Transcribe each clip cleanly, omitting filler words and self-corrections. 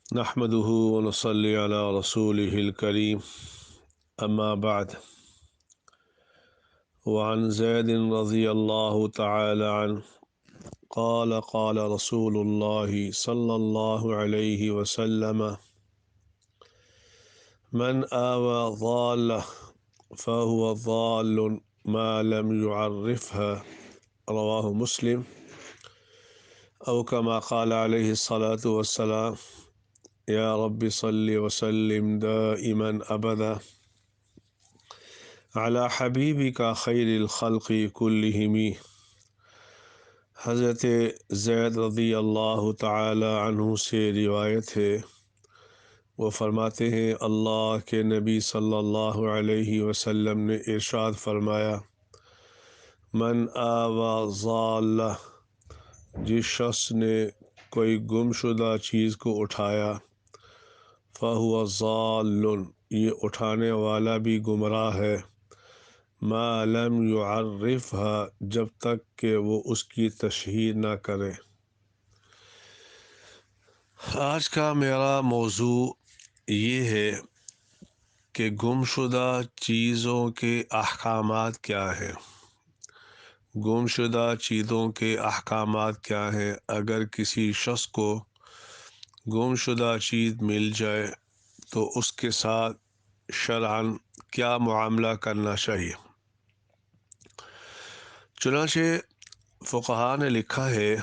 نحمده ونصلي على رسوله الكريم أما بعد. وعن زيد رضي الله تعالى عنه قال قال رسول الله صلى الله عليه وسلم: من آوى ضالة فهو ضال ما لم يعرفها. رواه مسلم. أو كما قال عليه الصلاة والسلام: يا رب صل وسلم دائما أبدا على حبیبک خیر الخلق کلہم۔ حضرت زید رضی اللہ تعالی عنہ سے روایت ہے، وہ فرماتے ہیں اللہ کے نبی صلی اللہ علیہ وسلم نے ارشاد فرمایا: من آوى ضالہ، جس شخص نے کوئی گم شدہ چیز کو اٹھایا، فہو ضال، یہ اٹھانے والا بھی گمراہ ہے، ما لم يعرفها، جب تک کہ وہ اس کی تشہیر نہ کرے۔ آج کا میرا موضوع یہ ہے کہ گم شدہ چیزوں کے احکامات کیا ہیں۔ گم شدہ چیزوں کے احکامات کیا ہیں؟ اگر کسی شخص کو گم شدہ چیز مل جائے تو اس کے ساتھ شرعاً کیا معاملہ کرنا چاہیے؟ چنانچہ فقہا نے لکھا ہے،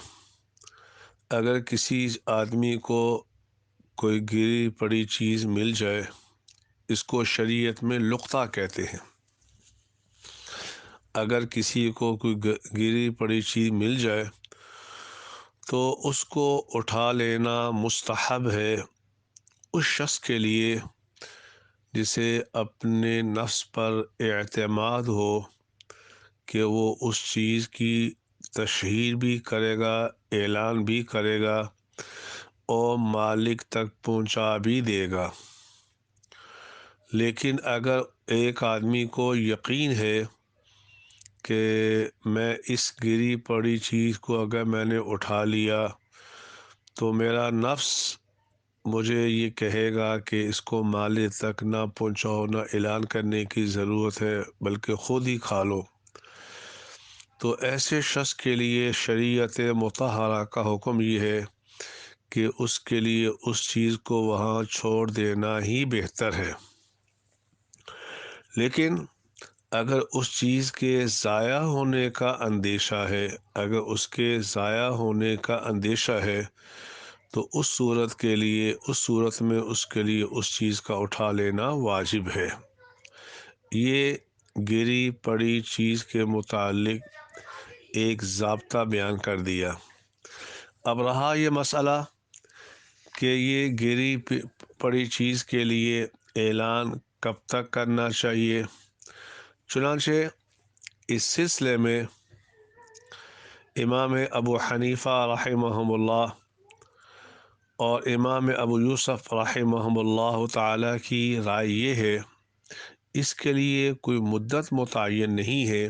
اگر کسی آدمی کو کوئی گری پڑی چیز مل جائے، اس کو شریعت میں لقطہ کہتے ہیں۔ اگر کسی کو کوئی گری پڑی چیز مل جائے تو اس کو اٹھا لینا مستحب ہے اس شخص کے لیے جسے اپنے نفس پر اعتماد ہو کہ وہ اس چیز کی تشہیر بھی کرے گا، اعلان بھی کرے گا اور مالک تک پہنچا بھی دے گا۔ لیکن اگر ایک آدمی کو یقین ہے کہ میں اس گری پڑی چیز کو اگر میں نے اٹھا لیا تو میرا نفس مجھے یہ کہے گا کہ اس کو مالک تک نہ پہنچاؤ، نہ اعلان کرنے کی ضرورت ہے بلکہ خود ہی کھا لو، تو ایسے شخص کے لیے شریعت مطہرہ کا حکم یہ ہے کہ اس کے لیے اس چیز کو وہاں چھوڑ دینا ہی بہتر ہے۔ لیکن اگر اس چیز کے ضائع ہونے کا اندیشہ ہے، اگر اس کے ضائع ہونے کا اندیشہ ہے تو اس صورت میں اس کے لیے اس چیز کا اٹھا لینا واجب ہے۔ یہ گری پڑی چیز کے متعلق ایک ضابطہ بیان کر دیا۔ اب رہا یہ مسئلہ کہ یہ گری پڑی چیز کے لیے اعلان کب تک کرنا چاہیے۔ چنانچہ اس سلسلے میں امام ابو حنیفہ رحمہم اللہ اور امام ابو یوسف رحمہم اللہ تعالی کی رائے یہ ہے، اس کے لیے کوئی مدت متعین نہیں ہے۔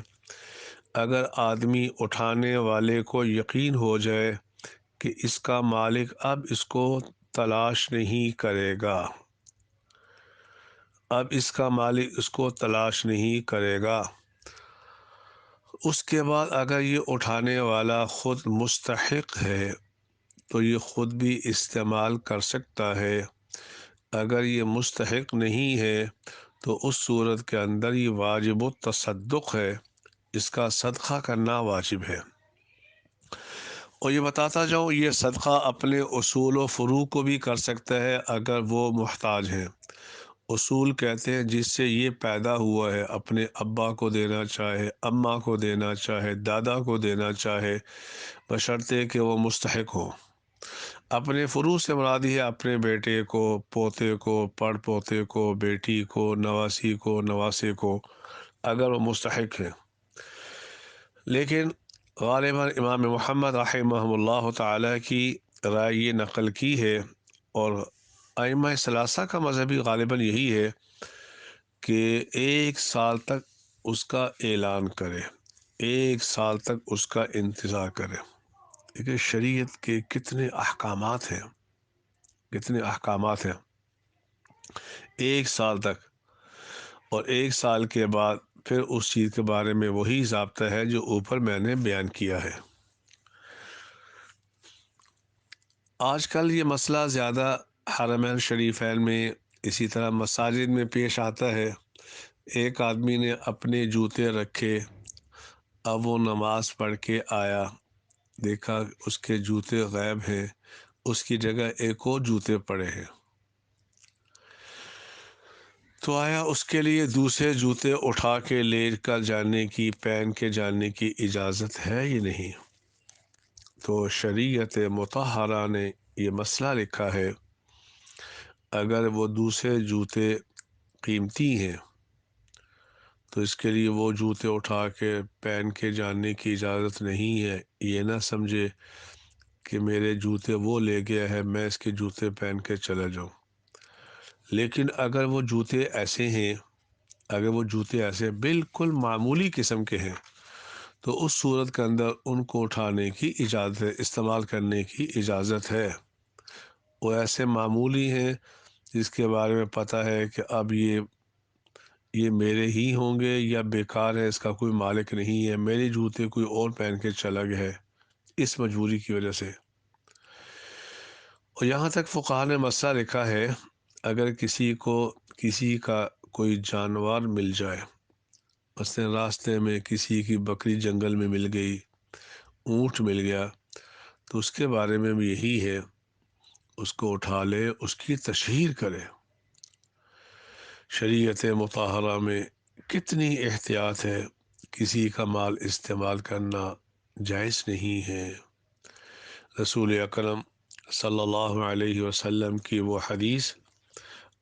اگر آدمی اٹھانے والے کو یقین ہو جائے کہ اس کا مالک اب اس کو تلاش نہیں کرے گا، اس کے بعد اگر یہ اٹھانے والا خود مستحق ہے تو یہ خود بھی استعمال کر سکتا ہے۔ اگر یہ مستحق نہیں ہے تو اس صورت کے اندر یہ واجب التصدق ہے، اس کا صدقہ کرنا واجب ہے۔ اور یہ بتاتا جاؤں، یہ صدقہ اپنے اصول و فروع کو بھی کر سکتا ہے اگر وہ محتاج ہیں۔ اصول کہتے ہیں جس سے یہ پیدا ہوا ہے، اپنے ابا کو دینا چاہے، اماں کو دینا چاہے، دادا کو دینا چاہے، بشرطے کہ وہ مستحق ہو۔ اپنے فروع سے مراد ہے اپنے بیٹے کو، پوتے کو، پڑ پوتے کو، بیٹی کو، نواسی کو، نواسے کو، اگر وہ مستحق ہیں۔ لیکن غالباً امام محمد رحمہ اللہ تعالی کی رائے یہ نقل کی ہے، اور ائمہ ثلاثہ کا مذہبی غالباً یہی ہے کہ 1 سال تک اس کا اعلان کرے، 1 سال تک اس کا انتظار کرے۔ دیکھیں شریعت کے کتنے احکامات ہیں۔ کتنے احکامات ہیں، 1 سال تک، اور 1 سال کے بعد پھر اس چیز کے بارے میں وہی ضابطہ ہے جو اوپر میں نے بیان کیا ہے۔ آج کل یہ مسئلہ زیادہ حرمین شریفین میں، اسی طرح مساجد میں پیش آتا ہے۔ ایک آدمی نے اپنے جوتے رکھے، اب وہ نماز پڑھ کے آیا، دیکھا اس کے جوتے غائب ہیں، اس کی جگہ ایک اور جوتے پڑے ہیں، تو آیا اس کے لیے دوسرے جوتے اٹھا کے لے کر جانے کی، پہن کے جانے کی اجازت ہے یا نہیں؟ تو شریعت مطہرہ نے یہ مسئلہ لکھا ہے، اگر وہ دوسرے جوتے قیمتی ہیں تو اس کے لیے وہ جوتے اٹھا کے پہن کے جانے کی اجازت نہیں ہے۔ یہ نہ سمجھے کہ میرے جوتے وہ لے گیا ہے، میں اس کے جوتے پہن کے چلا جاؤں۔ لیکن اگر وہ جوتے ایسے بالکل معمولی قسم کے ہیں تو اس صورت کے اندر ان کو اٹھانے کی اجازت ہے، استعمال کرنے کی اجازت ہے۔ وہ ایسے معمولی ہیں جس کے بارے میں پتہ ہے کہ اب یہ میرے ہی ہوں گے یا بیکار ہے، اس کا کوئی مالک نہیں ہے، میرے جوتے کوئی اور پہن کے چلا گیا ہے اس مجبوری کی وجہ سے۔ اور یہاں تک فقہاء نے مسئلہ لکھا ہے، اگر کسی کا کوئی جانور مل جائے، مثلا راستے میں کسی کی بکری جنگل میں مل گئی، اونٹ مل گیا، تو اس کے بارے میں بھی یہی ہے، اس کو اٹھا لے، اس کی تشہیر کرے۔ شریعت مطہرہ میں کتنی احتیاط ہے، کسی کا مال استعمال کرنا جائز نہیں ہے۔ رسول اکرم صلی اللہ علیہ وسلم کی وہ حدیث،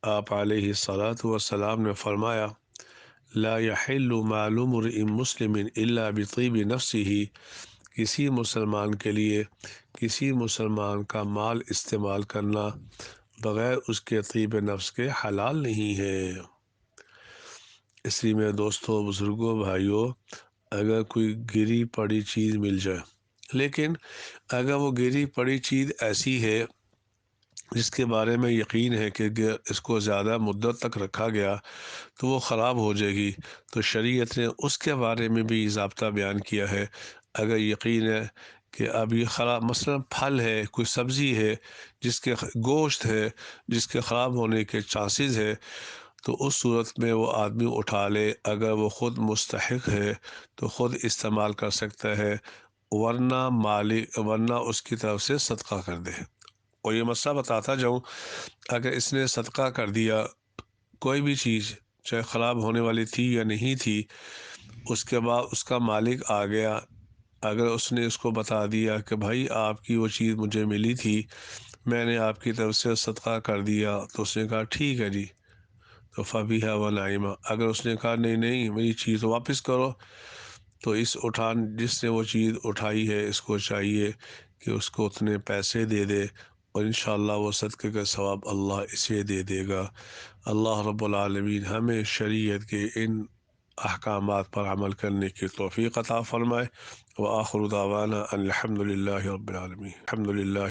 آپ علیہ الصلاۃ والسلام نے فرمایا، لا يحل مال امرئ مسلم الا بطیب نفسه، کسی مسلمان کے لیے کسی مسلمان کا مال استعمال کرنا بغیر اس کے طیب نفس کے حلال نہیں ہے۔ اس لیے میرے دوستوں، بزرگوں، بھائیوں، اگر کوئی گری پڑی چیز مل جائے، لیکن اگر وہ گری پڑی چیز ایسی ہے جس کے بارے میں یقین ہے کہ اس کو زیادہ مدت تک رکھا گیا تو وہ خراب ہو جائے گی، تو شریعت نے اس کے بارے میں بھی ضابطہ بیان کیا ہے۔ اگر یقین ہے کہ اب یہ خراب، مثلا پھل ہے، کوئی سبزی ہے جس کے گوشت ہے جس کے خراب ہونے کے چانسز ہے، تو اس صورت میں وہ آدمی اٹھا لے، اگر وہ خود مستحق ہے تو خود استعمال کر سکتا ہے، ورنہ اس کی طرف سے صدقہ کر دے۔ اور یہ مسئلہ بتاتا جاؤں، اگر اس نے صدقہ کر دیا کوئی بھی چیز، چاہے خراب ہونے والی تھی یا نہیں تھی، اس کے بعد اس کا مالک آ گیا، اگر اس نے اس کو بتا دیا کہ بھائی آپ کی وہ چیز مجھے ملی تھی، میں نے آپ کی طرف سے صدقہ کر دیا، تو اس نے کہا ٹھیک ہے جی، تو فبیہا ونعما۔ اگر اس نے کہا نہیں نہیں میری چیز واپس کرو، تو جس نے وہ چیز اٹھائی ہے، اس کو چاہیے کہ اس کو اتنے پیسے دے دے، اور انشاءاللہ وہ صدقے کا ثواب اللہ اسے دے دے گا۔ اللہ رب العالمین ہمیں شریعت کے ان احکامات پر عمل کرنے کی توفیق عطا فرمائے۔ وآخر دعوانا ان الحمد للہ رب العالمین، الحمد للہ۔